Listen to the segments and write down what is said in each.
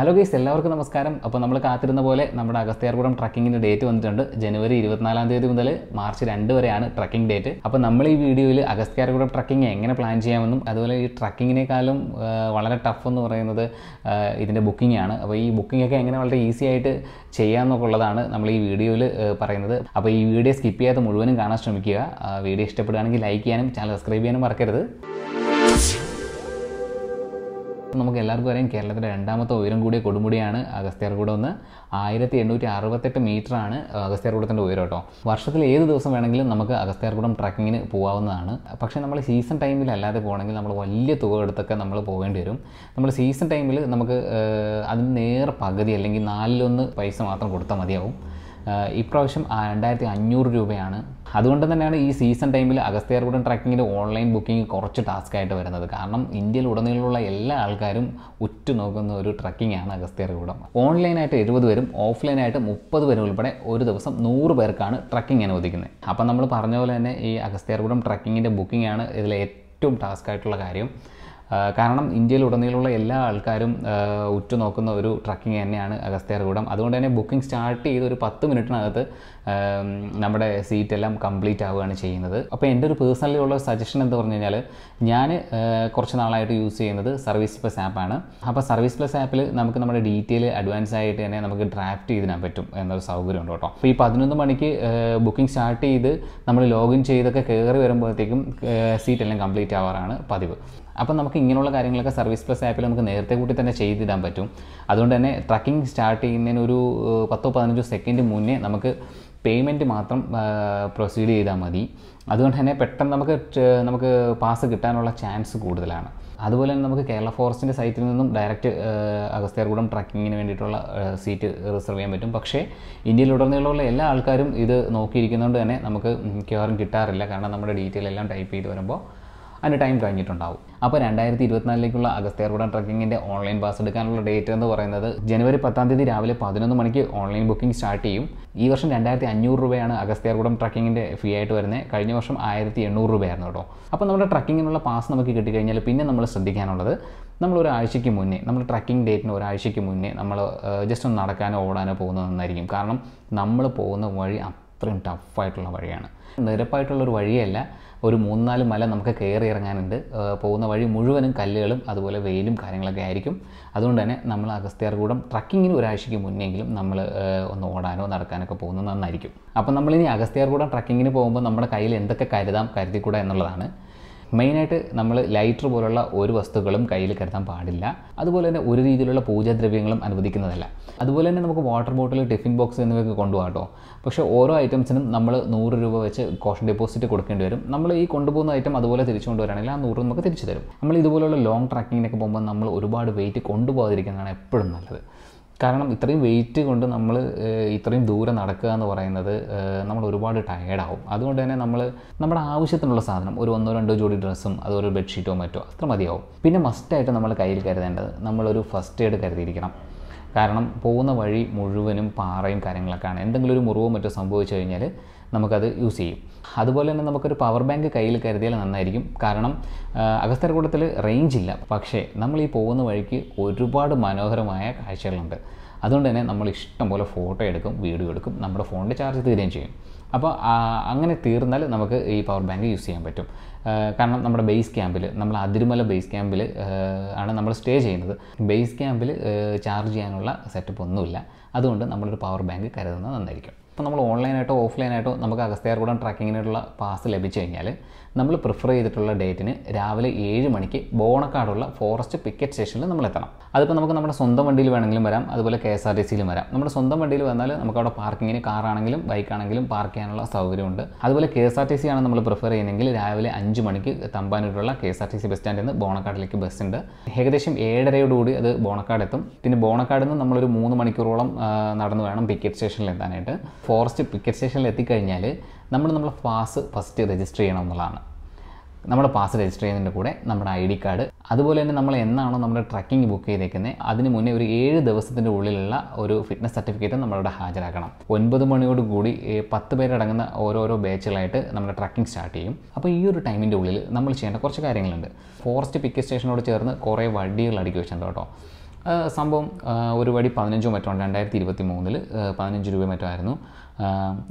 Hello guys, എല്ലാവർക്കും നമസ്കാരം. അപ്പോൾ നമ്മൾ കാത്തിരുന്ന പോലെ നമ്മുടെ അഗസ്ത്യാർകൂടം ട്രക്കിങ്ങിൻ്റെ ഡേറ്റ് വന്നിട്ടുണ്ട്. ജനുവരി 24-ാം തീയതി മുതൽ മാർച്ച് 2 വരെയാണ് ട്രക്കിംഗ് ഡേറ്റ്. അപ്പോൾ നമ്മൾ ഈ വീഡിയോയിൽ അഗസ്ത്യാർകൂടം ട്രക്കിംഗ് എങ്ങനെ പ്ലാൻ ചെയ്യാമെന്നും അതുപോലെ ഈ ട്രക്കിങ്ങിനേക്കാളും വളരെ ടഫ് എന്ന് പറയുന്നത് ഇതിൻ്റെ ബുക്കിംഗ് ആണ്. അപ്പോൾ ഈ ബുക്കിംഗ് ഒക്കെ എങ്ങനെ വളരെ ഈസി ആയിട്ട് ചെയ്യാമെന്നൊക്കെ ഉള്ളതാണ് നമ്മൾ ഈ വീഡിയോയിൽ പറയുന്നത്. അപ്പോൾ ഈ വീഡിയോ സ്കിപ്പ് ചെയ്യാതെ മുഴുവനും കാണാൻ ശ്രമിക്കുക. വീഡിയോ ഇഷ്ടപ്പെടുകയാണെങ്കിൽ ലൈക്ക് ചെയ്യാനും ചാനൽ സബ്സ്ക്രൈബ് ചെയ്യാനും മറക്കരുത്. നമുക്ക് എല്ലാവർക്കും അറിയാം, കേരളത്തിലെ രണ്ടാമത്തെ ഉയരം കൂടിയ കൊടുമുടിയാണ് അഗസ്ത്യാർകൂടം. 1868 മീറ്ററാണ് അഗസ്ത്യാർകൂടത്തിൻ്റെ ഉയരം കേട്ടോ. വർഷത്തിൽ ഏത് ദിവസം വേണമെങ്കിലും നമുക്ക് അഗസ്ത്യാർകൂടം ട്രക്കിങ്ങിന് പോകാവുന്നതാണ്. പക്ഷേ നമ്മൾ സീസൺ ടൈമിൽ അല്ലാതെ പോകണമെങ്കിൽ നമ്മൾ വലിയ തുക എടുത്തൊക്കെ നമ്മൾ പോകേണ്ടി വരും. നമ്മൾ സീസൺ ടൈമിൽ നമുക്ക് അതിന് നേരെ പകുതി അല്ലെങ്കിൽ 1/4 പൈസ മാത്രം കൊടുത്താൽ മതിയാവും. ഇപ്രാവശ്യം 2500 രൂപയാണ്. അതുകൊണ്ട് തന്നെയാണ് ഈ സീസൺ ടൈമിൽ അഗസ്ത്യാർകൂടം ട്രക്കിങ്ങിൻ്റെ ഓൺലൈൻ ബുക്കിംഗ് കുറച്ച് ടാസ്ക് ആയിട്ട് വരുന്നത്. കാരണം ഇന്ത്യയിൽ ഉടനീളമുള്ള എല്ലാ ആൾക്കാരും ഉറ്റുനോക്കുന്ന ഒരു ട്രക്കിംഗ് ആണ് അഗസ്ത്യാർകൂടം. ഓൺലൈനായിട്ട് 70 പേരും ഓഫ്ലൈനായിട്ട് 30 പേരും ഉൾപ്പെടെ ഒരു ദിവസം 100 പേർക്കാണ് ട്രക്കിംഗ് അനുവദിക്കുന്നത്. അപ്പം നമ്മൾ പറഞ്ഞ പോലെ തന്നെ ഈ അഗസ്ത്യാർകൂടം ട്രക്കിങ്ങിൻ്റെ ബുക്കിംഗ് ആണ് ഇതിലെ ഏറ്റവും ടാസ്ക് ആയിട്ടുള്ള കാര്യം. കാരണം ഇന്ത്യയിലുടനീളമുള്ള എല്ലാ ആൾക്കാരും ഉറ്റുനോക്കുന്ന ഒരു ട്രക്കിംഗ് തന്നെയാണ് അഗസ്ത്യാർകൂടം. അതുകൊണ്ട് തന്നെ ബുക്കിംഗ് സ്റ്റാർട്ട് ചെയ്ത് ഒരു 10 മിനിറ്റിനകത്ത് നമ്മുടെ സീറ്റെല്ലാം കംപ്ലീറ്റ് ആവുകയാണ് ചെയ്യുന്നത്. അപ്പോൾ എൻ്റെ ഒരു പേഴ്സണലി ഉള്ള സജഷൻ എന്ന് പറഞ്ഞു കഴിഞ്ഞാൽ, ഞാൻ കുറച്ച് നാളായിട്ട് യൂസ് ചെയ്യുന്നത് സർവീസ് പ്ലസ് ആപ്പാണ്. അപ്പോൾ സർവീസ് പ്ലസ് ആപ്പിൽ നമുക്ക് നമ്മുടെ ഡീറ്റെയിൽ അഡ്വാൻസ് ആയിട്ട് തന്നെ നമുക്ക് ഡ്രാഫ്റ്റ് ചെയ്തിടാൻ പറ്റും എന്നൊരു സൗകര്യം ഉണ്ട് കേട്ടോ. അപ്പോൾ ഈ 11 മണിക്ക് ബുക്കിംഗ് സ്റ്റാർട്ട് ചെയ്ത് നമ്മൾ ലോഗിൻ ചെയ്തൊക്കെ കയറി വരുമ്പോഴത്തേക്കും സീറ്റെല്ലാം കംപ്ലീറ്റ് ആവാറാണ് പതിവ്. അപ്പം നമുക്ക് ഇങ്ങനെയുള്ള കാര്യങ്ങളൊക്കെ സർവീസ് പ്ലസ് ആപ്പിൽ നമുക്ക് നേരത്തെ കൂട്ടി തന്നെ ചെയ്തിടാൻ പറ്റും. അതുകൊണ്ട് തന്നെ ട്രക്കിംഗ് സ്റ്റാർട്ട് ചെയ്യുന്നതിന് ഒരു 10-15 സെക്കൻഡ് മുന്നേ നമുക്ക് പേയ്മെൻറ്റ് മാത്രം പ്രൊസീഡ് ചെയ്താൽ മതി. അതുകൊണ്ട് തന്നെ പെട്ടെന്ന് നമുക്ക് പാസ് കിട്ടാനുള്ള ചാൻസ് കൂടുതലാണ്. അതുപോലെ തന്നെ നമുക്ക് കേരള ഫോറസ്റ്റിൻ്റെ സൈറ്റിൽ നിന്നും ഡയറക്റ്റ് അഗസ്ത്യാർകൂടം ട്രക്കിങ്ങിന് വേണ്ടിയിട്ടുള്ള സീറ്റ് റിസർവ് ചെയ്യാൻ പറ്റും. പക്ഷേ ഇന്ത്യയിലുടനീളമുള്ള എല്ലാ ആൾക്കാരും ഇത് നോക്കിയിരിക്കുന്നതുകൊണ്ട് തന്നെ നമുക്ക് മിക്കവാറും കിട്ടാറില്ല. കാരണം നമ്മുടെ ഡീറ്റെയിൽ എല്ലാം ടൈപ്പ് ചെയ്ത് വരുമ്പോൾ അതിൻ്റെ ടൈം കഴിഞ്ഞിട്ടുണ്ടാവും. അപ്പോൾ 2024 അഗസ്ത്യാർകൂടം ട്രക്കിങ്ങിൻ്റെ ഓൺലൈൻ പാസ് എടുക്കാനുള്ള ഡേറ്റ് എന്ന് പറയുന്നത് ജനുവരി 10-ാം തീയതി രാവിലെ 11 മണിക്ക് ഓൺലൈൻ ബുക്കിംഗ് സ്റ്റാർട്ട് ചെയ്യും. ഈ വർഷം 2500 രൂപയാണ് അഗസ്ത്യാർകൂടം ട്രക്കിങ്ങിൻ്റെ ഫീ ആയിട്ട് വരുന്നത്. കഴിഞ്ഞ വർഷം 1800 രൂപയായിരുന്നു കേട്ടോ. അപ്പോൾ നമ്മുടെ ട്രക്കിങ്ങിനുള്ള പാസ് നമുക്ക് കിട്ടിക്കഴിഞ്ഞാൽ പിന്നെ നമ്മൾ ശ്രദ്ധിക്കാനുള്ളത്, നമ്മൾ ഒരാഴ്ചയ്ക്ക് മുന്നേ, നമ്മൾ ട്രക്കിംഗ് ഡേറ്റിന് ഒരാഴ്ചയ്ക്ക് മുന്നേ നമ്മൾ ജസ്റ്റ് ഒന്ന് നടക്കാനോ ഓടാനോ പോകുന്നത് നന്നായിരിക്കും. കാരണം നമ്മൾ പോകുന്ന വഴി അത്രയും ടഫായിട്ടുള്ള വഴിയാണ്. നിരപ്പായിട്ടുള്ളൊരു വഴിയല്ല, ഒരു 3-4 മല നമുക്ക് കയറി ഇറങ്ങാനുണ്ട്. പോകുന്ന വഴി മുഴുവനും കല്ലുകളും അതുപോലെ വെയിലും കാര്യങ്ങളൊക്കെ ആയിരിക്കും. അതുകൊണ്ട് തന്നെ നമ്മൾ അഗസ്ത്യാർകൂടം ട്രക്കിങ്ങിന് ഒരാഴ്ചയ്ക്ക് മുന്നെങ്കിലും നമ്മൾ ഒന്ന് ഓടാനോ നടക്കാനൊക്കെ പോകുന്നത് നന്നായിരിക്കും. അപ്പം നമ്മളിനി അഗസ്ത്യാർകൂടം ട്രക്കിങ്ങിന് പോകുമ്പോൾ നമ്മുടെ കയ്യിൽ എന്തൊക്കെ കരുതിക്കൂടാ എന്നുള്ളതാണ്. മെയിനായിട്ട് നമ്മൾ ലൈറ്റർ പോലുള്ള ഒരു വസ്തുക്കളും കയ്യിൽ കരുതാൻ പാടില്ല. അതുപോലെ തന്നെ ഒരു രീതിയിലുള്ള പൂജാദ്രവ്യങ്ങളും അനുവദിക്കുന്നതല്ല. അതുപോലെ തന്നെ നമുക്ക് വാട്ടർ ബോട്ടിൽ, ടിഫിൻ ബോക്സ് എന്നിവയൊക്കെ കൊണ്ടുപോകാം കേട്ടോ. പക്ഷേ ഓരോ ഐറ്റംസിനും നമ്മൾ 100 രൂപ വെച്ച് കോഷൻ ഡെപ്പോസിറ്റ് കൊടുക്കേണ്ടി വരും. നമ്മൾ ഈ കൊണ്ടുപോകുന്ന ഐറ്റം അതുപോലെ തിരിച്ചു കൊണ്ടുവരാണെങ്കിൽ ആ 100 നമുക്ക് തിരിച്ചു തരും. നമ്മൾ ഇതുപോലുള്ള ലോങ് ട്രക്കിങ്ങിനൊക്കെ പോകുമ്പോൾ നമ്മൾ ഒരുപാട് വെയിറ്റ് കൊണ്ടുപോകാതിരിക്കുന്നതാണ് എപ്പോഴും നല്ലത്. കാരണം ഇത്രയും വെയിറ്റ് കൊണ്ട് നമ്മൾ ഇത്രയും ദൂരം നടക്കുക എന്ന് പറയുന്നത് നമ്മൾ ഒരുപാട് ടയേർഡാവും. അതുകൊണ്ട് തന്നെ നമ്മുടെ ആവശ്യത്തിനുള്ള സാധനം, ഒരു 1-2 ജോഡി ഡ്രസ്സും അതുപോലെ ഒരു ബെഡ്ഷീറ്റോ മറ്റോ അത്ര മതിയാവും. പിന്നെ മസ്റ്റായിട്ട് നമ്മൾ കയ്യിൽ കരുതേണ്ടത്, നമ്മളൊരു ഫസ്റ്റ് എയ്ഡ് കരുതിയിരിക്കണം. കാരണം പോകുന്ന വഴി മുഴുവനും പാറയും കാര്യങ്ങളൊക്കെയാണ്. എന്തെങ്കിലും ഒരു മുറിവോ മറ്റോ സംഭവിച്ചു കഴിഞ്ഞാൽ നമുക്കത് യൂസ് ചെയ്യും. അതുപോലെ തന്നെ നമുക്കൊരു പവർ ബാങ്ക് കയ്യിൽ കരുതിയാൽ നന്നായിരിക്കും. കാരണം അഗസ്ത്യാർകൂടത്തിൽ റേഞ്ച് ഇല്ല, പക്ഷേ നമ്മൾ ഈ പോകുന്ന വഴിക്ക് ഒരുപാട് മനോഹരമായ കാഴ്ചകളുണ്ട്. അതുകൊണ്ട് തന്നെ നമ്മൾ ഇഷ്ടം പോലെ ഫോട്ടോ എടുക്കും, വീഡിയോ എടുക്കും, നമ്മുടെ ഫോണിൻ്റെ ചാർജ് തീരുകയും ചെയ്യും. അപ്പോൾ അങ്ങനെ തീർന്നാൽ നമുക്ക് ഈ പവർ ബാങ്ക് യൂസ് ചെയ്യാൻ പറ്റും. കാരണം നമ്മുടെ ബേസ് ക്യാമ്പിൽ, നമ്മൾ അതിരുമല ബേസ് ക്യാമ്പിൽ ആണ് നമ്മൾ സ്റ്റേ ചെയ്യുന്നത്. ബേസ് ക്യാമ്പിൽ ചാർജ് ചെയ്യാനുള്ള സെറ്റപ്പ് ഒന്നുമില്ല. അതുകൊണ്ട് നമ്മളൊരു പവർ ബാങ്ക് കരുതുന്നത് നന്നായിരിക്കും. അപ്പോൾ നമ്മൾ ഓൺലൈനായിട്ടോ ഓഫ്ലൈനായിട്ടോ നമുക്ക് അഗസ്ത്യാർകൂടം ട്രക്കിങ്ങിനുള്ള പാസ് ലഭിച്ചു കഴിഞ്ഞാൽ നമ്മൾ പ്രിഫർ ചെയ്തിട്ടുള്ള ഡേറ്റിന് രാവിലെ 7 മണിക്ക് ബോണക്കാടുള്ള ഫോറസ്റ്റ് പിക്കറ്റ് സ്റ്റേഷനിൽ നമ്മൾ എത്തണം. അതിപ്പോൾ നമുക്ക് നമ്മുടെ സ്വന്തം വണ്ടിയിൽ വേണമെങ്കിലും വരാം, അതുപോലെ KSRTCയിലും വരാം. നമ്മുടെ സ്വന്തം വണ്ടിയിൽ വന്നാൽ നമുക്കവിടെ പാർക്കിങ്ങിന് കാറാണെങ്കിലും ബൈക്കാണെങ്കിലും പാർക്ക് ചെയ്യാനുള്ള സൗകര്യമുണ്ട്. അതുപോലെ KSRTC ആണ് നമ്മൾ പ്രിഫർ ചെയ്യുന്നതെങ്കിൽ രാവിലെ 5 മണിക്ക് തമ്പാനൂരുള്ള KSRTC ബസ് സ്റ്റാൻഡിൽ നിന്ന് ബോണക്കാടിലേക്ക് ബസ് ഉണ്ട്. ഏകദേശം 7:30 അത് ബോണക്കാട് എത്തും. പിന്നെ ബോണക്കാടിൽ നിന്ന് നമ്മളൊരു 3 മണിക്കൂറോളം നടന്നു വേണം പിക്കറ്റ് സ്റ്റേഷനിൽ എത്താനായിട്ട്. ഫോറസ്റ്റ് പിക്കറ്റ് സ്റ്റേഷനിൽ എത്തിക്കഴിഞ്ഞാൽ നമ്മൾ പാസ് ഫസ്റ്റ് രജിസ്റ്റർ ചെയ്യണം എന്നുള്ളതാണ്. നമ്മുടെ പാസ് രജിസ്റ്റർ ചെയ്യുന്നതിൻ്റെ കൂടെ നമ്മുടെ ID കാർഡ്, അതുപോലെ തന്നെ നമ്മൾ എന്നാണോ നമ്മുടെ ട്രക്കിംഗ് ബുക്ക് ചെയ്തേക്കുന്നത് അതിന് മുന്നേ ഒരു 7 ദിവസത്തിൻ്റെ ഉള്ളിലുള്ള ഒരു ഫിറ്റ്നസ് സർട്ടിഫിക്കറ്റ് നമ്മളിവിടെ ഹാജരാക്കണം. 9 മണിയോട് കൂടി 10 പേരടങ്ങുന്ന ഓരോരോ ബാച്ചുകളായിട്ട് നമ്മുടെ ട്രക്കിംഗ് സ്റ്റാർട്ട് ചെയ്യും. അപ്പോൾ ഈ ഒരു ടൈമിൻ്റെ ഉള്ളിൽ നമ്മൾ ചെയ്യേണ്ട കുറച്ച് കാര്യങ്ങളുണ്ട്. ഫോറസ്റ്റ് പിക്കറ്റ് സ്റ്റേഷനോട് ചേർന്ന് കുറേ വണ്ടികൾ അടുക്കി വെച്ചിട്ടുണ്ട് കേട്ടോ. സംഭവം ഒരു വടി 15 മറ്റോ 2023 15 രൂപ മറ്റോ ആയിരുന്നു.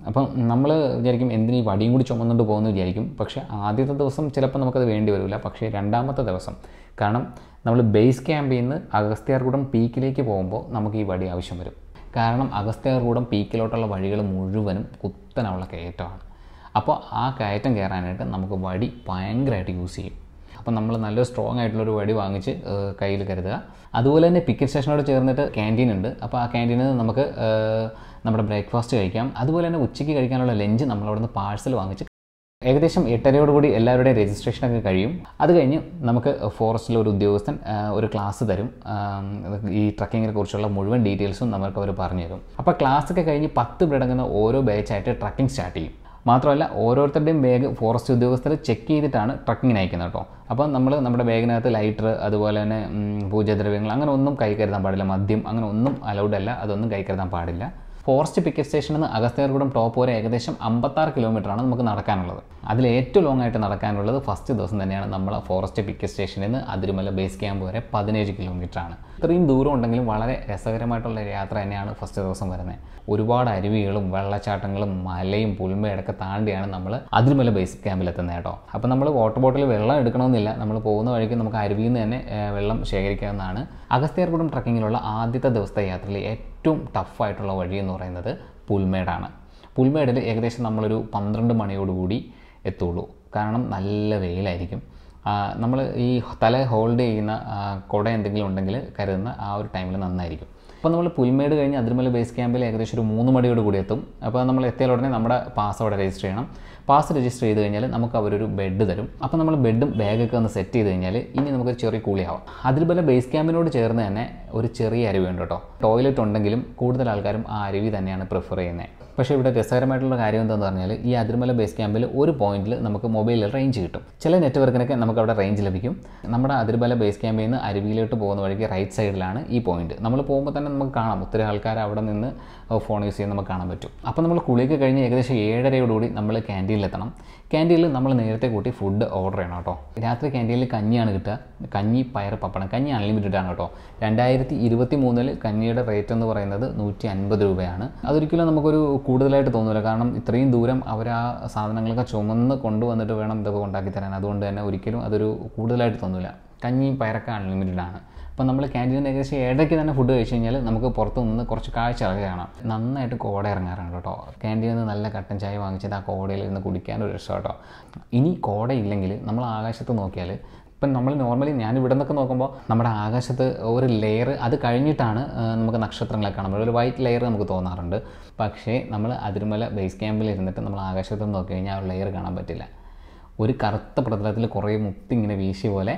അപ്പം നമ്മൾ വിചാരിക്കും എന്തിന് ഈ വടിയും കൂടി ചുമന്നുകൊണ്ട് പോകുന്നു വിചാരിക്കും. പക്ഷേ ആദ്യത്തെ ദിവസം ചിലപ്പോൾ നമുക്കത് വേണ്ടി വരില്ല. പക്ഷേ രണ്ടാമത്തെ ദിവസം, കാരണം നമ്മൾ ബേസ് ക്യാമ്പിൽ നിന്ന് അഗസ്ത്യാർകൂടം പീക്കിലേക്ക് പോകുമ്പോൾ നമുക്ക് ഈ വടി ആവശ്യം വരും. കാരണം അഗസ്ത്യാർകൂടം പീക്കിലോട്ടുള്ള വഴികൾ മുഴുവനും കുത്തനുള്ള കയറ്റമാണ്. അപ്പോൾ ആ കയറ്റം കയറാനായിട്ട് നമുക്ക് വടി ഭയങ്കരമായിട്ട് യൂസ് ചെയ്യും. അപ്പം നമ്മൾ നല്ലൊരു സ്ട്രോങ് ആയിട്ടുള്ളൊരു വടി വാങ്ങിച്ച് കയ്യിൽ കരുതുക. അതുപോലെ തന്നെ പിക്കറ്റ് സ്റ്റേഷനോട് ചേർന്നിട്ട് ക്യാൻറ്റീൻ ഉണ്ട്. അപ്പോൾ ആ ക്യാൻറ്റീനിൽ നിന്ന് നമുക്ക് നമ്മുടെ ബ്രേക്ക്ഫാസ്റ്റ് കഴിക്കാം. അതുപോലെ തന്നെ ഉച്ചയ്ക്ക് കഴിക്കാനുള്ള ലഞ്ച് നമ്മളവിടെ നിന്ന് പാഴ്സൽ വാങ്ങിച്ച് ഏകദേശം 8:30 എല്ലാവരുടെയും രജിസ്ട്രേഷനൊക്കെ കഴിയും. അത് കഴിഞ്ഞ് നമുക്ക് ഫോറസ്റ്റിലെ ഒരു ഉദ്യോഗസ്ഥൻ ഒരു ക്ലാസ് തരും. ഈ ട്രക്കിങ്ങിനെ കുറിച്ചുള്ള മുഴുവൻ ഡീറ്റെയിൽസും നമുക്ക് അവർ പറഞ്ഞു തരും. അപ്പോൾ ക്ലാസ്സൊക്കെ കഴിഞ്ഞ് 10 പേരടങ്ങുന്ന ഓരോ ബാച്ചായിട്ട് ട്രക്കിംഗ് സ്റ്റാർട്ട് ചെയ്യും. മാത്രമല്ല ഓരോരുത്തരുടെയും ബാഗ് ഫോറസ്റ്റ് ഉദ്യോഗസ്ഥർ ചെക്ക് ചെയ്തിട്ടാണ് ട്രക്കിങ്ങിന് അയക്കുന്നത് കേട്ടോ. അപ്പം നമ്മൾ നമ്മുടെ ബാഗിനകത്ത് ലൈറ്റർ, അതുപോലെ തന്നെ പൂജാദ്രവ്യങ്ങൾ അങ്ങനെ ഒന്നും കൈ കരുതാൻ പാടില്ല. മദ്യം അങ്ങനെ ഒന്നും അലൗഡ് അല്ല, അതൊന്നും കൈ കരുതാൻ പാടില്ല. ഫോറസ്റ്റ് പിക്കറ്റ് സ്റ്റേഷനിൽ നിന്ന് അഗസ്ത്യാർകൂടം ടോപ്പ് വരെ ഏകദേശം 56 കിലോമീറ്ററാണ് നമുക്ക് നടക്കാനുള്ളത്. അതിൽ ഏറ്റവും ലോങ് ആയിട്ട് നടക്കാനുള്ളത് ഫസ്റ്റ് ദിവസം തന്നെയാണ്. നമ്മൾ ഫോറസ്റ്റ് പിക്കറ്റ് സ്റ്റേഷനിൽ നിന്ന് അതിരുമല ബേസ് ക്യാമ്പ് വരെ 17 കിലോമീറ്ററാണ്. ഇത്രയും ദൂരം ഉണ്ടെങ്കിലും വളരെ രസകരമായിട്ടുള്ള യാത്ര തന്നെയാണ് ഫസ്റ്റ് ദിവസം വരുന്നത്. ഒരുപാട് അരുവികളും വെള്ളച്ചാട്ടങ്ങളും മലയും പുൽമേടൊക്കെ താണ്ടിയാണ് നമ്മൾ അതിരുമല ബേസ് ക്യാമ്പിലെത്തുന്നത് കേട്ടോ. അപ്പോൾ നമ്മൾ വാട്ടർ ബോട്ടിൽ വെള്ളം എടുക്കണമെന്നില്ല. നമ്മൾ പോകുന്ന വഴിക്ക് നമുക്ക് അരുവിയിൽ നിന്ന് തന്നെ വെള്ളം ശേഖരിക്കാവുന്നതാണ്. അഗസ്ത്യാർകൂടം ട്രക്കിങ്ങിലുള്ള ആദ്യത്തെ ദിവസത്തെ യാത്രയിൽ ഏറ്റവും ടഫായിട്ടുള്ള വഴി എന്ന് പറയുന്നത് പുൽമേടാണ്. പുൽമേടിൽ ഏകദേശം നമ്മളൊരു 12 മണിയോടുകൂടി എത്തുള്ളൂ. കാരണം നല്ല വെയിലായിരിക്കും. നമ്മൾ ഈ തല ഹോൾഡ് ചെയ്യുന്ന കുട എന്തെങ്കിലും ഉണ്ടെങ്കിൽ കരുതുന്ന ആ ഒരു ടൈമിൽ നന്നായിരിക്കും. അപ്പോൾ നമ്മൾ പുൽമേട് കഴിഞ്ഞ് അതിരുമല ബേസ് ക്യാമ്പിൽ ഏകദേശം ഒരു 3 മണിയോട് എത്തും. അപ്പോൾ നമ്മൾ എത്തിയാൽ ഉടനെ നമ്മുടെ പാസ് അവിടെ രജിസ്റ്റർ ചെയ്യണം. പാസ് രജിസ്റ്റർ ചെയ്ത് കഴിഞ്ഞാൽ നമുക്ക് അവരൊരു ബെഡ് തരും. അപ്പോൾ നമ്മൾ ബെഡും ബാഗൊക്കെ ഒന്ന് സെറ്റ് ചെയ്ത് കഴിഞ്ഞാൽ ഇനി നമുക്കൊരു ചെറിയ കൂളിയാവാം. അതിരുമല ബേസ് ക്യാമ്പിനോട് ചേർന്ന് തന്നെ ഒരു ചെറിയ അരുവിയുണ്ട് കേട്ടോ. ടോയ്ലറ്റ് ഉണ്ടെങ്കിലും കൂടുതൽ ആൾക്കാരും ആ അരുവി തന്നെയാണ് പ്രിഫർ ചെയ്യുന്നത്. പക്ഷേ ഇവിടെ രസകരമായിട്ടുള്ള കാര്യം എന്താണെന്ന് പറഞ്ഞാൽ ഈ അതിരുമല ബേസ് ക്യാമ്പിൽ ഒരു പോയിന്റിൽ നമുക്ക് മൊബൈലിൽ റേഞ്ച് കിട്ടും. ചില നെറ്റ്വർക്കിനൊക്കെ നമുക്ക് അവിടെ റേഞ്ച് ലഭിക്കും. നമ്മുടെ അതിരുമല ബേസ് ക്യാമ്പിൽ നിന്ന് അരുവിയിലോട്ട് പോകുന്ന വഴിക്ക് റൈറ്റ് സൈഡിലാണ് ഈ പോയിന്റ്. നമ്മൾ പോകുമ്പോൾ തന്നെ നമുക്ക് കാണാം ഒത്തിരി ആൾക്കാർ അവിടെ നിന്ന് ഫോൺ യൂസ് ചെയ്യുന്നത് നമുക്ക് കാണാൻ പറ്റും. അപ്പോൾ നമ്മൾ കുളിയൊക്കെ കഴിഞ്ഞ് ഏകദേശം 7:30 നമ്മൾ ക്യാൻറ്റീനിലെത്തണം. ക്യാൻറ്റീനിൽ നമ്മൾ നേരത്തെ കൂട്ടി ഫുഡ് ഓർഡർ ചെയ്യണം കേട്ടോ. രാത്രി ക്യാൻറ്റീനിൽ കഞ്ഞിയാണ് കിട്ടുക. കഞ്ഞി, പയർ, പപ്പടം. കഞ്ഞി അൺലിമിറ്റഡ് ആണ് കേട്ടോ. 2023 കഞ്ഞിയുടെ റേറ്റ് എന്ന് പറയുന്നത് 150 രൂപയാണ്. അതൊരിക്കലും നമുക്കൊരു കൂടുതലായിട്ട് തോന്നില്ല. കാരണം ഇത്രയും ദൂരം അവർ ആ സാധനങ്ങളൊക്കെ ചുമന്ന് കൊണ്ടുവന്നിട്ട് വേണം ഇതൊക്കെ ഉണ്ടാക്കി തരാൻ. അതുകൊണ്ട് തന്നെ ഒരിക്കലും അതൊരു കൂടുതലായിട്ട് തോന്നില്ല. കഞ്ഞിയും പയറൊക്കെ അൺലിമിറ്റഡ് ആണ്. അപ്പോൾ നമ്മൾ ക്യാൻറ്റീനിൽ ഏകദേശം 7:00 തന്നെ ഫുഡ് കഴിച്ച് കഴിഞ്ഞാൽ നമുക്ക് പുറത്ത് നിന്ന് കുറച്ച് കാഴ്ചകളൊക്കെ കാണാം. നന്നായിട്ട് കോട ഇറങ്ങാറുണ്ട് കേട്ടോ. ക്യാൻറ്റീനിൽ നിന്ന് നല്ല കട്ടൻ ചായ വാങ്ങിച്ചിട്ട് ആ കോടയിൽ നിന്ന് കുടിക്കാനൊരു രസം കേട്ടോ. ഇനി കോടയില്ലെങ്കിൽ നമ്മൾ ആകാശത്ത് നോക്കിയാൽ, ഇപ്പം നമ്മൾ നോർമലി ഞാൻ ഇവിടെ നിന്നൊക്കെ നോക്കുമ്പോൾ നമ്മുടെ ആകാശത്ത് ഒരു ലെയർ അത് കഴിഞ്ഞിട്ടാണ് നമുക്ക് നക്ഷത്രങ്ങളെ കാണാൻ പറ്റും. ഒരു വൈറ്റ് ലെയർ നമുക്ക് തോന്നാറുണ്ട്. പക്ഷേ നമ്മൾ അതിരുമല ബേസ് ക്യാമ്പിൽ ഇരുന്നിട്ട് നമ്മൾ ആകാശത്ത് നോക്കി കഴിഞ്ഞാൽ ആ ലെയർ കാണാൻ പറ്റില്ല. ഒരു കറുത്ത പ്രതലത്തിൽ കുറേ മുത്തിങ്ങനെ വീശിയ പോലെ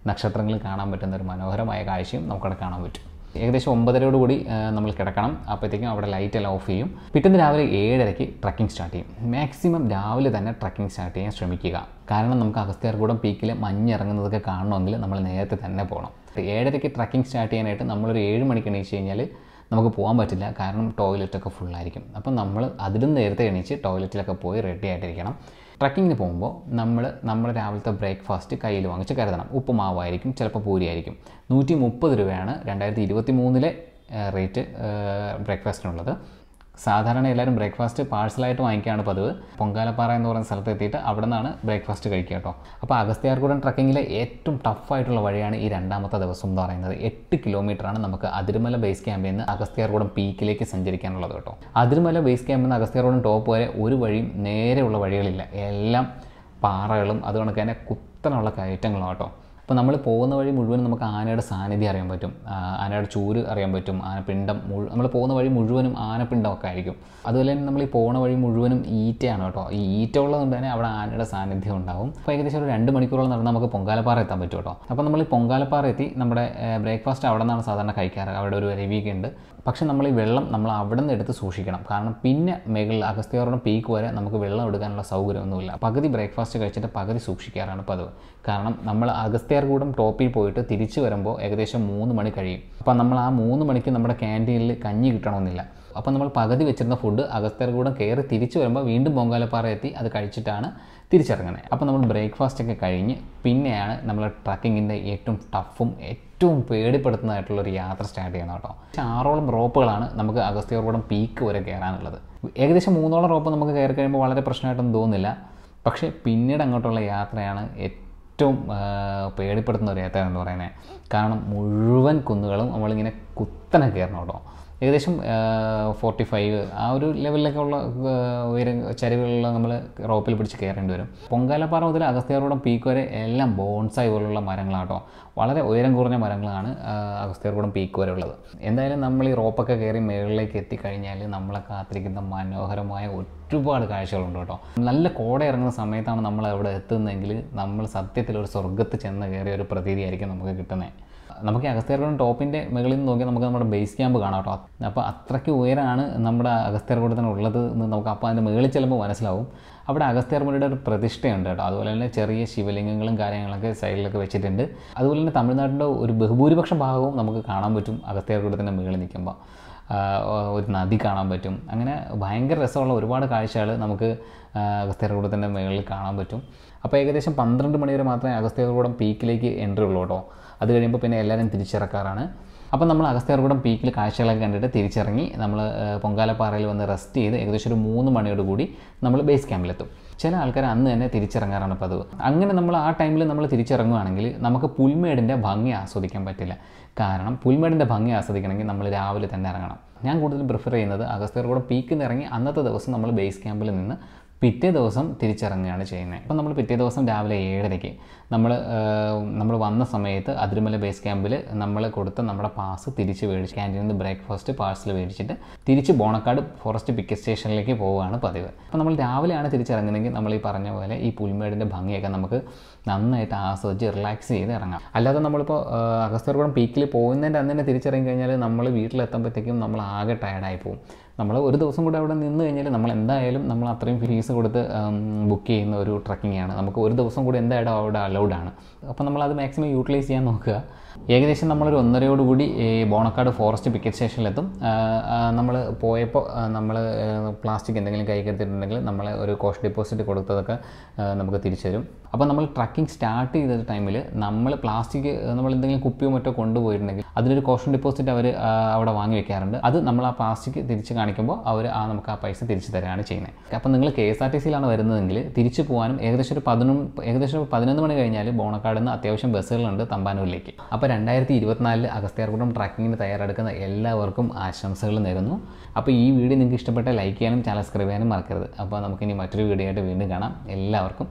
നക്ഷത്രങ്ങൾ കാണാൻ പറ്റുന്ന ഒരു മനോഹരമായ കാഴ്ചയും നമുക്കവിടെ കാണാൻ പറ്റും. ഏകദേശം 9:30 നമ്മൾ കിടക്കണം. അപ്പോഴത്തേക്കും അവിടെ ലൈറ്റ് എല്ലാം ഓഫ് ചെയ്യും. പിറ്റേന്ന് രാവിലെ 7:30 ട്രക്കിംഗ് സ്റ്റാർട്ട് ചെയ്യും. മാക്സിമം രാവിലെ തന്നെ ട്രക്കിംഗ് സ്റ്റാർട്ട് ചെയ്യാൻ ശ്രമിക്കുക. കാരണം നമുക്ക് അഗസ്ത്യാർകൂടം പീക്കിൽ മഞ്ഞിറങ്ങുന്നതൊക്കെ കാണണമെങ്കിൽ നമ്മൾ നേരത്തെ തന്നെ പോകണം. 7:30 ട്രക്കിംഗ് സ്റ്റാർട്ട് ചെയ്യാനായിട്ട് നമ്മളൊരു 7 മണിക്ക് എണീച്ച് കഴിഞ്ഞാൽ നമുക്ക് പോകാൻ പറ്റില്ല. കാരണം ടോയ്ലറ്റൊക്കെ ഫുള്ളായിരിക്കും. അപ്പം നമ്മൾ അതിലും നേരത്തെ എണീച്ച് ടോയ്ലറ്റിലൊക്കെ പോയി റെഡി ആയിട്ടിരിക്കണം. ട്രക്കിങ്ങിന് പോകുമ്പോൾ നമ്മൾ രാവിലത്തെ ബ്രേക്ക്ഫാസ്റ്റ് കയ്യിൽ വാങ്ങിച്ച് കരുതണം. ഉപ്പുമാവായിരിക്കും, ചിലപ്പോൾ പൂരിയായിരിക്കും. 130 രൂപയാണ് 2023 റേറ്റ് ബ്രേക്ക്ഫാസ്റ്റിനുള്ളത്. സാധാരണ എല്ലാവരും ബ്രേക്ക്ഫാസ്റ്റ് പാഴ്സലായിട്ട് വാങ്ങിക്കുകയാണ് പതിവ്. പൊങ്കാലപ്പാറ എന്ന് പറയുന്ന സ്ഥലത്ത് എത്തിയിട്ട് അവിടെ നിന്നാണ് ബ്രേക്ക്ഫാസ്റ്റ് കഴിക്കുക കേട്ടോ. അപ്പോൾ അഗസ്ത്യാർകൂടം ട്രക്കിങ്ങിലെ ഏറ്റവും ടഫായിട്ടുള്ള വഴിയാണ് ഈ രണ്ടാമത്തെ ദിവസം എന്ന് പറയുന്നത്. 8 കിലോമീറ്ററാണ് നമുക്ക് അതിരുമല ബേസ് ക്യാമ്പിൽ നിന്ന് അഗസ്ത്യാർകൂടം പീക്കിലേക്ക് സഞ്ചരിക്കാനുള്ളത് കേട്ടോ. അതിരുമല ബേസ് ക്യാമ്പിൽ നിന്ന് അഗസ്ത്യാർകൂടം ടോപ്പ് വരെ ഒരു വഴിയും നേരെയുള്ള വഴികളില്ല. എല്ലാം പാറകളും അതുകൊണ്ട് തന്നെ കുത്തനുള്ള കയറ്റങ്ങളും കേട്ടോ. അപ്പോൾ നമ്മൾ പോകുന്ന വഴി മുഴുവൻ നമുക്ക് ആനയുടെ സാന്നിധ്യം അറിയാൻ പറ്റും. ആനയുടെ ചൂര് അറിയാൻ പറ്റും. ആനപ്പിണ്ടം നമ്മൾ പോകുന്ന വഴി മുഴുവനും ആനപ്പിണ്ടമൊക്കെ ആയിരിക്കും. അതുപോലെ തന്നെ നമ്മൾ ഈ പോകുന്ന വഴി മുഴുവനും ഈറ്റയാണ് കേട്ടോ. ഈ ഈറ്റ ഉള്ളതുകൊണ്ട് തന്നെ അവിടെ ആനയുടെ സാന്നിധ്യം ഉണ്ടാവും. അപ്പോൾ ഏകദേശം ഒരു 2 മണിക്കൂറോളം നടന്ന് നമുക്ക് പൊങ്കാലപ്പാറ എത്താൻ പറ്റും കേട്ടോ. അപ്പോൾ നമ്മൾ ഈ പൊങ്കാലപ്പാറ എത്തി നമ്മുടെ ബ്രേക്ക്ഫാസ്റ്റ് അവിടെ നിന്നാണ് സാധാരണ കഴിക്കാറ്. അവിടെ ഒരു അരുവിയൊക്കെ ഉണ്ട്. പക്ഷേ നമ്മൾ ഈ വെള്ളം നമ്മൾ അവിടെ നിന്ന് എടുത്ത് സൂക്ഷിക്കണം. കാരണം പിന്നെ മേളിൽ അഗസ്ത്യാർകൂടം പീക്ക് വരെ നമുക്ക് വെള്ളം എടുക്കാനുള്ള സൗകര്യമൊന്നുമില്ല. പകുതി ബ്രേക്ക്ഫാസ്റ്റ് കഴിച്ചിട്ട് പകുതി സൂക്ഷിക്കാറാണ് പതിവ്. കാരണം നമ്മൾ അഗസ്ത്യാർകൂടം ടോപ്പിൽ പോയിട്ട് തിരിച്ചു വരുമ്പോൾ ഏകദേശം 3 മണി കഴിയും. അപ്പോൾ നമ്മൾ ആ 3 മണിക്ക് നമ്മുടെ ക്യാൻറ്റീനിൽ കഞ്ഞി കിട്ടണമെന്നില്ല. അപ്പോൾ നമ്മൾ പകുതി വെച്ചിരുന്ന ഫുഡ് അഗസ്ത്യർകൂടം കയറി തിരിച്ചു വരുമ്പോൾ വീണ്ടും പൊങ്കാലപ്പാറ എത്തി അത് കഴിച്ചിട്ടാണ് തിരിച്ചിറങ്ങുന്നത്. അപ്പോൾ നമ്മൾ ബ്രേക്ക്ഫാസ്റ്റ് ഒക്കെ കഴിഞ്ഞ് പിന്നെയാണ് നമ്മൾ ട്രക്കിങ്ങിൻ്റെ ഏറ്റവും ടഫും ഏറ്റവും പേടിപ്പെടുത്തുന്നതായിട്ടുള്ളൊരു യാത്ര സ്റ്റാർട്ട് ചെയ്യുന്നത് കേട്ടോ. 6ഓളം റോപ്പുകളാണ് നമുക്ക് അഗസ്ത്യർകൂടം പീക്ക് വരെ കയറാനുള്ളത്. ഏകദേശം 3ഓളം റോപ്പ് നമുക്ക് കയറി കഴിയുമ്പോൾ വളരെ പ്രശ്നമായിട്ടൊന്നും തോന്നുന്നില്ല. പക്ഷേ പിന്നീട് അങ്ങോട്ടുള്ള യാത്രയാണ് ഏറ്റവും പേടിപ്പെടുത്തുന്ന ഒരു യാത്ര എന്ന് പറയുന്നത്. കാരണം മുഴുവൻ കുന്നുകളും നമ്മളിങ്ങനെ കുത്തനെ കയറണം കേട്ടോ. ഏകദേശം 45 ആ ഒരു ലെവലിലൊക്കെ ഉള്ള ചരിവുകളിൽ നമ്മൾ റോപ്പിൽ പിടിച്ച് കയറേണ്ടി വരും. പൊങ്കാലപ്പാറ മുതൽ അഗസ്ത്യർകൂടം പീക്ക് വരെ എല്ലാം ബോൺസായി പോലുള്ള മരങ്ങളാട്ടോ. വളരെ ഉയരം കുറഞ്ഞ മരങ്ങളാണ് അഗസ്ത്യർകൂടം പീക്ക് വരെ ഉള്ളത്. എന്തായാലും നമ്മൾ ഈ റോപ്പൊക്കെ കയറി മുകളിലേക്ക് എത്തിക്കഴിഞ്ഞാൽ നമ്മളെ കാത്തിരിക്കുന്ന മനോഹരമായ ഒരുപാട് കാഴ്ചകളുണ്ട് കേട്ടോ. നല്ല കോട ഇറങ്ങുന്ന സമയത്താണ് നമ്മൾ അവിടെ എത്തുന്നതെങ്കിൽ നമ്മൾ സത്യത്തിൽ ഒരു സ്വർഗ്ഗത്ത് ചെന്ന് കയറിയ ഒരു പ്രതീതിയായിരിക്കും നമുക്ക് കിട്ടുന്നത്. നമുക്ക് അഗസ്ത്യർകൂടം ടോപ്പിൻ്റെ മുകളിൽ നിന്ന് നോക്കിയാൽ നമുക്ക് നമ്മുടെ ബേസ് ക്യാമ്പ് കാണാം കേട്ടോ. അപ്പോൾ അത്രയ്ക്ക് ഉയരമാണ് നമ്മുടെ അഗസ്ത്യർകൂടത്തിനുള്ളത് എന്ന് നമുക്ക് അപ്പോൾ അതിൻ്റെ മുകളിൽ ചെല്ലുമ്പോൾ മനസ്സിലാവും. അവിടെ അഗസ്ത്യർമുനിയുടെ ഒരു പ്രതിഷ്ഠയുണ്ട് കേട്ടോ. അതുപോലെ തന്നെ ചെറിയ ശിവലിംഗങ്ങളും കാര്യങ്ങളൊക്കെ സൈഡിലൊക്കെ വെച്ചിട്ടുണ്ട്. അതുപോലെ തന്നെ തമിഴ്നാട്ടിൻ്റെ ഒരു ബഹുഭൂരിപക്ഷം ഭാഗവും നമുക്ക് കാണാൻ പറ്റും അഗസ്ത്യർകൂടത്തിൻ്റെ മുകളിൽ നിൽക്കുമ്പോൾ. ഒരു നദി കാണാൻ പറ്റും. അങ്ങനെ ഭയങ്കര രസമുള്ള ഒരുപാട് കാഴ്ചകൾ നമുക്ക് അഗസ്ത്യർകൂടത്തിൻ്റെ മുകളിൽ കാണാൻ പറ്റും. അപ്പോൾ ഏകദേശം 12 മണി വരെ മാത്രമേ അഗസ്ത്യർകൂടം പീക്കിലേക്ക് എൻട്രി ഉള്ളൂ കേട്ടോ. അത് കഴിയുമ്പോൾ പിന്നെ എല്ലാവരും തിരിച്ചിറക്കാറാണ്. അപ്പോൾ നമ്മൾ അഗസ്ത്യർകൂടം പീക്കിൽ കാഴ്ചകളൊക്കെ കണ്ടിട്ട് തിരിച്ചിറങ്ങി നമ്മൾ പൊങ്കാലപ്പാറയിൽ വന്ന് റെസ്റ്റ് ചെയ്ത് ഏകദേശം ഒരു 3 മണിയോട് കൂടി നമ്മൾ ബേസ് ക്യാമ്പിലെത്തും. ചില ആൾക്കാർ അന്ന് തന്നെ തിരിച്ചിറങ്ങാറാണ് പതിവ്. അങ്ങനെ നമ്മൾ ആ ടൈമിൽ നമ്മൾ തിരിച്ചിറങ്ങുകയാണെങ്കിൽ നമുക്ക് പുൽമേടിൻ്റെ ഭംഗി ആസ്വദിക്കാൻ പറ്റില്ല. കാരണം പുൽമേടിൻ്റെ ഭംഗി ആസ്വദിക്കണമെങ്കിൽ നമ്മൾ രാവിലെ തന്നെ ഇറങ്ങണം. ഞാൻ കൂടുതലും പ്രിഫർ ചെയ്യുന്നത് അഗസ്ത്യർകൂടം പീക്കിൽ നിന്ന് ഇറങ്ങി അന്നത്തെ ദിവസം നമ്മൾ ബേസ് ക്യാമ്പിൽ നിന്ന് പിറ്റേ ദിവസം തിരിച്ചിറങ്ങുകയാണ് ചെയ്യുന്നത്. അപ്പോൾ നമ്മൾ പിറ്റേ ദിവസം രാവിലെ 7:30 നമ്മൾ വന്ന സമയത്ത് അതിരമല ബേസ് ക്യാമ്പിൽ നമ്മൾ കൊടുത്ത നമ്മുടെ പാസ് തിരിച്ച് മേടിച്ച് ക്യാൻറ്റീനിൽ നിന്ന് ബ്രേക്ക്ഫാസ്റ്റ് പാഴ്സൽ മേടിച്ചിട്ട് തിരിച്ച് ബോണക്കാട് ഫോറസ്റ്റ് പിക്കറ്റ് സ്റ്റേഷനിലേക്ക് പോവുകയാണ് പതിവ്. അപ്പോൾ നമ്മൾ രാവിലെയാണ് തിരിച്ചിറങ്ങുന്നതെങ്കിൽ നമ്മൾ ഈ പറഞ്ഞ പോലെ ഈ പുൽമേടിൻ്റെ ഭംഗിയൊക്കെ നമുക്ക് നന്നായിട്ട് ആസ്വദിച്ച് റിലാക്സ് ചെയ്ത് ഇറങ്ങാം. അല്ലാതെ നമ്മളിപ്പോൾ അഗസ്ത്യർകൂടം പീക്കിൽ പോകുന്നതിൻ്റെ അന്ന് തന്നെ തിരിച്ചിറങ്ങി കഴിഞ്ഞാൽ നമ്മൾ വീട്ടിലെത്തുമ്പോഴത്തേക്കും നമ്മൾ ആകെ ടയർഡായി പോകും. നമ്മൾ ഒരു ദിവസം കൂടെ അവിടെ നിന്ന് കഴിഞ്ഞാൽ നമ്മൾ എന്തായാലും നമ്മൾ അത്രയും ഫീസ് കൊടുത്ത് ബുക്ക് ചെയ്യുന്ന ഒരു ട്രക്കിങ്ങാണ്. നമുക്ക് ഒരു ദിവസം കൂടി എന്തായാലും അവിടെ അലൗഡാണ്. അപ്പോൾ നമ്മളത് മാക്സിമം യൂട്ടിലൈസ് ചെയ്യാൻ നോക്കുക. ഏകദേശം നമ്മളൊരു 1:30 ഈ ബോണക്കാട് ഫോറസ്റ്റ് പിക്കറ്റ് സ്റ്റേഷനിലെത്തും. നമ്മൾ പോയപ്പോൾ നമ്മൾ പ്ലാസ്റ്റിക് എന്തെങ്കിലും കൈകരുത്തിട്ടുണ്ടെങ്കിൽ നമ്മൾ ഒരു കോസ്റ്റ് ഡെപ്പോസിറ്റ് കൊടുത്തതൊക്കെ നമുക്ക് തിരിച്ചു തരും. അപ്പോൾ നമ്മൾ ട്രക്കിംഗ് സ്റ്റാർട്ട് ചെയ്ത ടൈമിൽ നമ്മൾ പ്ലാസ്റ്റിക് നമ്മൾ എന്തെങ്കിലും കുപ്പിയോ മറ്റോ കൊണ്ടുപോയിട്ടുണ്ടെങ്കിൽ അതിനൊരു കോസ്റ്റ് ഡെപ്പോസിറ്റ് അവർ അവിടെ വാങ്ങി വെക്കാറുണ്ട്. അത് നമ്മൾ ആ പ്ലാസ്റ്റിക് തിരിച്ച് കാണിക്കുമ്പോൾ അവർ നമുക്ക് ആ പൈസ തിരിച്ചു തരികയാണ് ചെയ്യുന്നത്. അപ്പോൾ നിങ്ങൾ KSRTCയിലാണ് വരുന്നതെങ്കിൽ തിരിച്ചു പോകാനും ഏകദേശം ഒരു 11 മണി കഴിഞ്ഞാൽ ബോണക്കാട് നിന്ന് അത്യാവശ്യം ബസ്സുകളുണ്ട് തമ്പാനൂരിലേക്ക്. അപ്പോൾ 2024 അഗസ്ത്യർകൂടം ട്രക്കിങ്ങിന് തയ്യാറെടുക്കുന്ന എല്ലാവർക്കും ആശംസകൾ നേരുന്നു. അപ്പോൾ ഈ വീഡിയോ നിങ്ങൾക്ക് ഇഷ്ടപ്പെട്ട ലൈക്ക് ചെയ്യാനും ചാനൽ സബ്സ്ക്രൈബ് ചെയ്യാനും മറക്കരുത്. അപ്പോൾ നമുക്കിനി മറ്റൊരു വീഡിയോ ആയിട്ട് വീണ്ടും കാണാം. എല്ലാവർക്കും